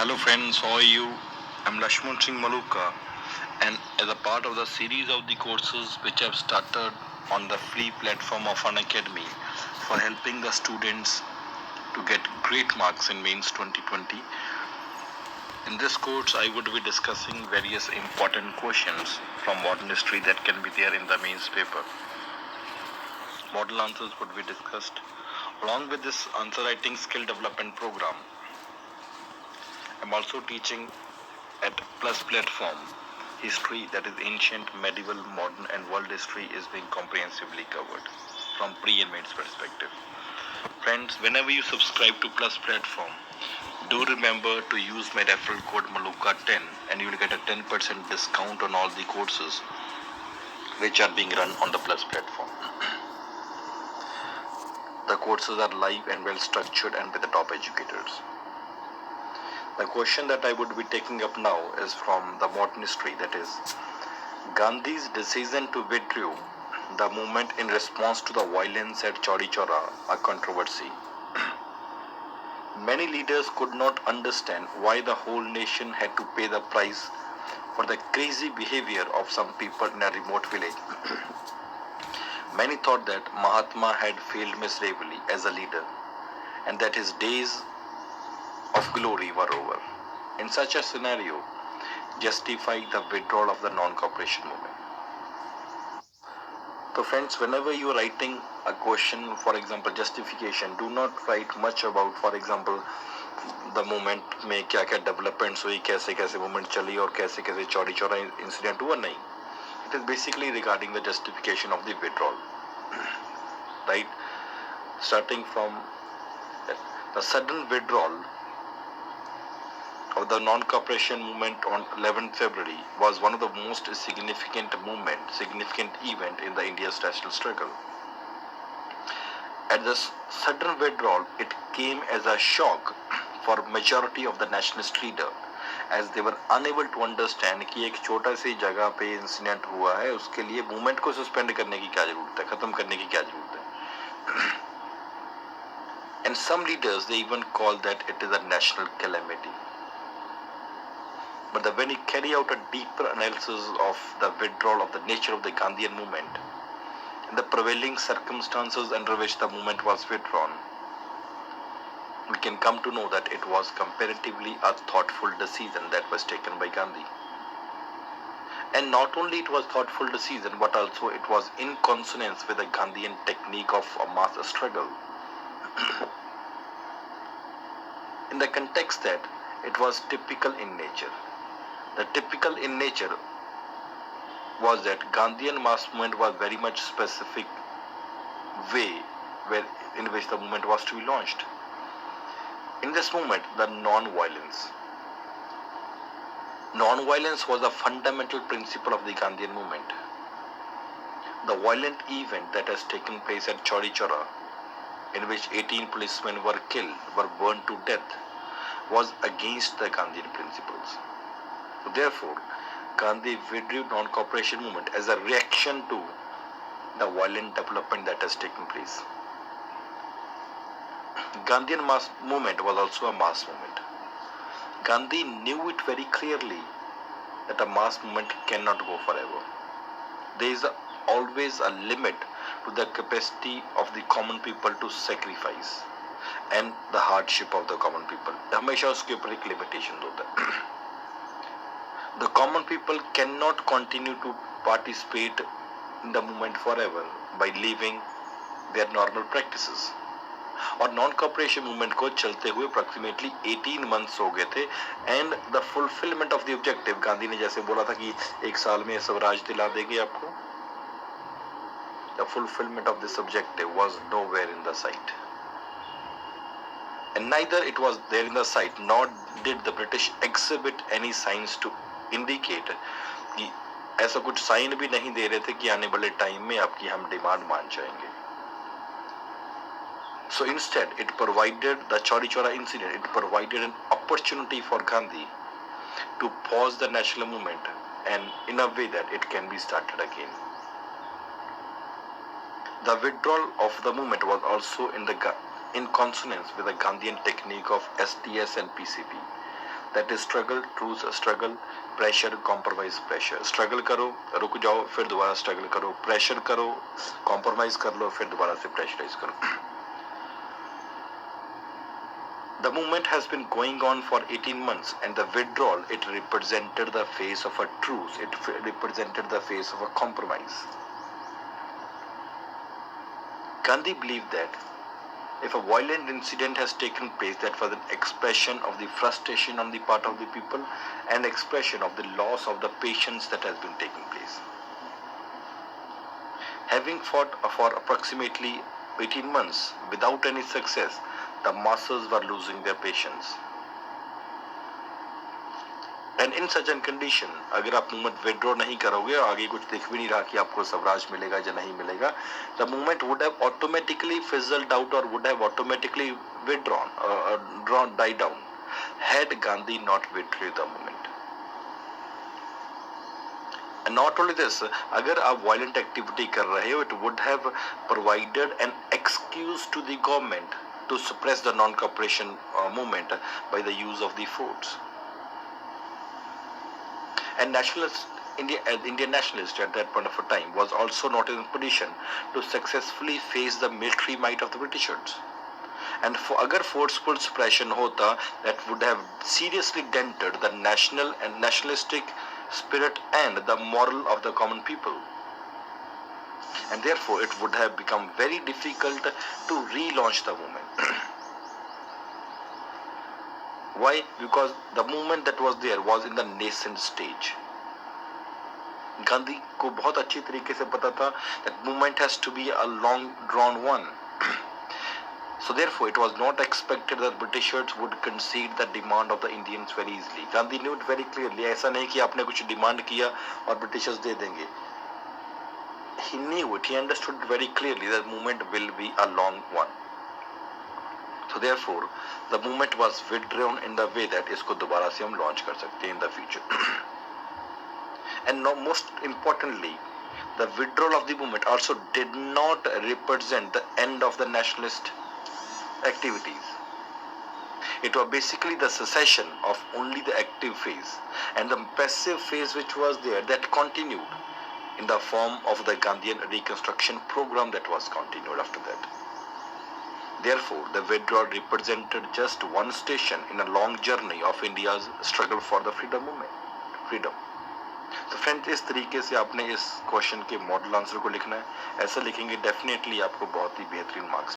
Hello friends, how are you? I'm Lashman Singh Maluka, and as a part of the series of the courses which I've started on the free platform of an academy for helping the students to get great marks in mains 2020. In this course, I would be discussing various important questions from modern history that can be there in the mains paper. Model answers would be discussed. Along with this answer writing skill development program, I'm also teaching at Plus platform history, that is ancient, medieval, modern and world history is being comprehensively covered from pre and mains perspective. Friends, whenever you subscribe to Plus platform, do remember to use my referral code Maluka10 and you will get a 10% discount on all the courses which are being run on the Plus platform. The courses are live and well structured and with the top educators. The question that I would be taking up now is from the modern history, that is Gandhi's decision to withdraw the movement in response to the violence at Chauri Chaura, a controversy. Many leaders could not understand why the whole nation had to pay the price for the crazy behavior of some people in a remote village. Many thought that Mahatma had failed miserably as a leader and that his days of glory were over. In such a scenario, justify the withdrawal of the non-cooperation movement. So friends, whenever you are writing a question, for example, justification, do not write much about, for example, the movement में क्या क्या developments हुई, कैसे कैसे movement चली और कैसे कैसे चौड़ी चौड़ा incident हुआ, नहीं. It is basically regarding the justification of the withdrawal, right? Starting from the sudden withdrawal of the non-cooperation movement on 11th February was one of the most significant event in the India's national struggle. At this sudden withdrawal, it came as a shock for majority of the nationalist leader, as they were unable to understand कि एक छोटा सी जगह पे incident हुआ है, उसके लिए movement को सस्पेंड करने की क्या जरूरत है, खत्म करने की क्या जरूरत है. And some leaders, they even call that it is a national calamity. But when you carry out a deeper analysis of the withdrawal of the nature of the Gandhian movement and the prevailing circumstances under which the movement was withdrawn, we can come to know that it was comparatively a thoughtful decision that was taken by Gandhi. And not only it was thoughtful decision, but also it was in consonance with the Gandhian technique of a mass struggle. In the context that it was typical in nature. The typical in nature was that Gandhian mass movement was very much specific way in which the movement was to be launched. In this movement, the non-violence was a fundamental principle of the Gandhian movement. The violent event that has taken place at Chauri Chaura, in which 18 policemen were killed, were burned to death, was against the Gandhian principles. Therefore, Gandhi withdrew non-cooperation movement as a reaction to the violent development that has taken place. Gandhian mass movement was also a mass movement. Gandhi knew it very clearly that a mass movement cannot go forever. There is always a limit to the capacity of the common people to sacrifice and the hardship of the common people. हमेशा उसके ऊपर एक limitation होता है. The common people cannot continue to participate in the movement forever by leaving their normal practices. और non cooperation movement को चलते हुए अप्रोक्सीमेटली 18 मंथ्स हो गए थे and the fulfilment of the objective, Gandhi ने जैसे बोला था कि एक साल में स्वराज दिला देंगे आपको, the fulfilment of this objective was nowhere in the site. And neither it was there in the sight, nor did the British exhibit any signs to indicate कि ऐसा कुछ साइन भी नहीं दे रहे थे कि आने वाले टाइम में आपकी हम डिमांड मान जाएंगे. So instead, it provided the Chauri Chaura incident. It provided an opportunity for Gandhi to pause the national movement, and in a way that it can be started again. The withdrawal of the movement was also in consonance with the Gandhian technique of SDS and PCP, that is struggle, truth struggle, pressure, compromise, pressure. Struggle करो, रुक जाओ, फिर दोबारा struggle करो, pressure करो, compromise कर लो, फिर दोबारा से प्रेशराइज करो. The movement has been going on for 18 months, and the withdrawal, it represented the face of a truce, it represented the face of a compromise. Gandhi believed that if a violent incident has taken place, that was an expression of the frustration on the part of the people and expression of the loss of the patience that has been taking place. Having fought for approximately 18 months without any success, the masses were losing their patience. And in such a condition, अगर आप movement withdraw नहीं करोगे और आगे कुछ दिख भी नहीं रहा कि आपको स्वराज मिलेगा या नहीं मिलेगा, the movement would have automatically fizzled out or would have automatically withdrawn, died down, had Gandhi not withdrew the movement. And not only this, अगर आप violent activity कर रहे हो, it would have provided an excuse to the government to suppress the non-cooperation movement by the use of the force. And Indian nationalists at that point of time was also not in a position to successfully face the military might of the Britishers. And agar forceful suppression hota, that would have seriously dented the national and nationalistic spirit and the moral of the common people. And therefore it would have become very difficult to relaunch the movement. Why? Because the movement that was there was in the nascent stage. Gandhi को बहुत अच्छी तरीके से पता था that movement has to be a long drawn one. So therefore it was not expected that Britishers would concede the demand of the Indians very easily. Gandhi knew it very clearly. ऐसा नहीं कि आपने कुछ demand किया और Britishers दे देंगे. He knew it. He understood very clearly that movement will be a long one. So therefore the movement was withdrawn in the way that इसको दोबारा से हम launch कर सकते हैं in the future. And now most importantly, the withdrawal of the movement also did not represent the end of the nationalist activities. It was basically the cessation of only the active phase, and the passive phase which was there, that continued in the form of the Gandhian reconstruction program that was continued after that. Therefore, the withdrawal represented just one station in a long journey of India's struggle for the freedom. तो friends, इस तरीके से आपने इस question के model answer को लिखना है. ऐसा लिखेंगे डेफिनेटली आपको बहुत ही बेहतरीन मार्क्स